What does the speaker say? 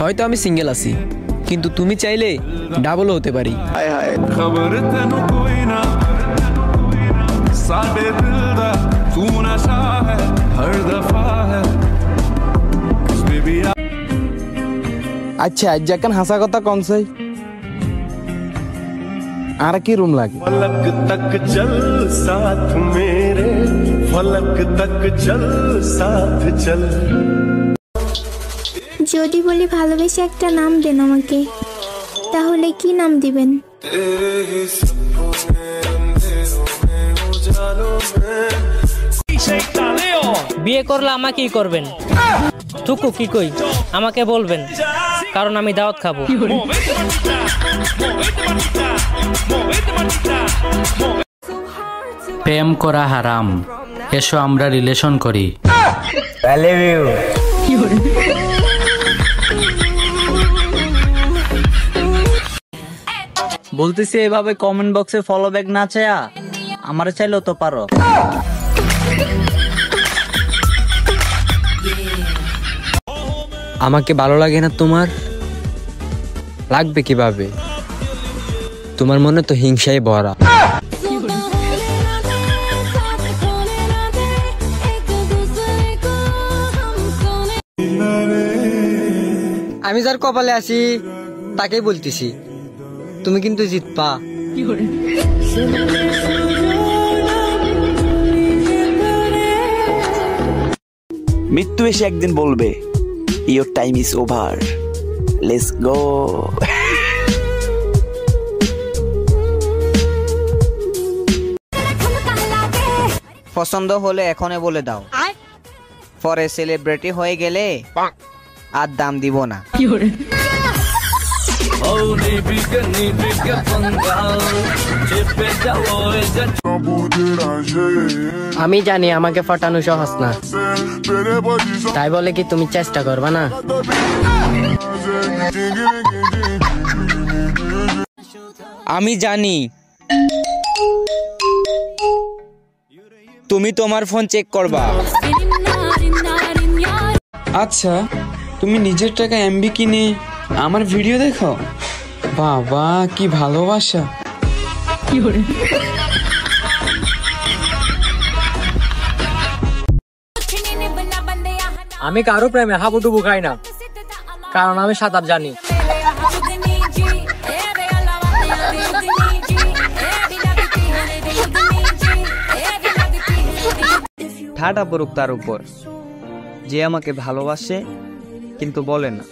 হয়তো আমি সিঙ্গেল আছি, কিন্তু তুমি চাইলে ডাবলও হতে পারি। আচ্ছা যখন হাসা কথা কম চাই আর কি রুম লাগে? फलक तक चल साथ मेरे, फलक तक चल साथ चल। যদি বলি ভালোবেসে একটা নাম দেন আমাকে, তাহলে কি নাম দিবেন? বিয়ে করলে আমাকেই করবেন, টুকু কি কই আমাকে বলবেন, কারণ আমি দাওয়াত খাবো। প্রেম করা হারাম, এসো আমরা রিলেশন করি। বলতেছি এভাবে কমেন্ট বক্সে ফলো ব্যাক না চায়া আমারে চাইলেও তো পারো। আমাকে ভালো লাগে না তোমার? লাগবে কিভাবে? তোমার মনে তো হিংসায় ভরা। আমি যার কপালে আছি তাকেই বলতেছি, তুমি কিন্তু জিতপা। মৃত্যু এসে একদিন বলবে your time is over, let's go. পছন্দ হলে এখনই বলে দাও, পরে সেলিব্রিটি হয়ে গেলে আর দাম দিব না। আমি জানি আমাকে ফটানো সহজ না, তাই বলে কি তুমি চেষ্টা করবা না? আমি জানি তুমি তোমার ফোন চেক করবা। আচ্ছা তুমি নিজের টাকা এমবি কিনে আমার ভিডিও দেখো? বাবা কি ভালোবাসা। আমি কারো প্রেমে হাবুডুবু খাই না, কারণ আমি সাঁতার জানি। ঠাটা পড়ুক তার উপর, যে আমাকে ভালোবাসে কিন্তু বলে না।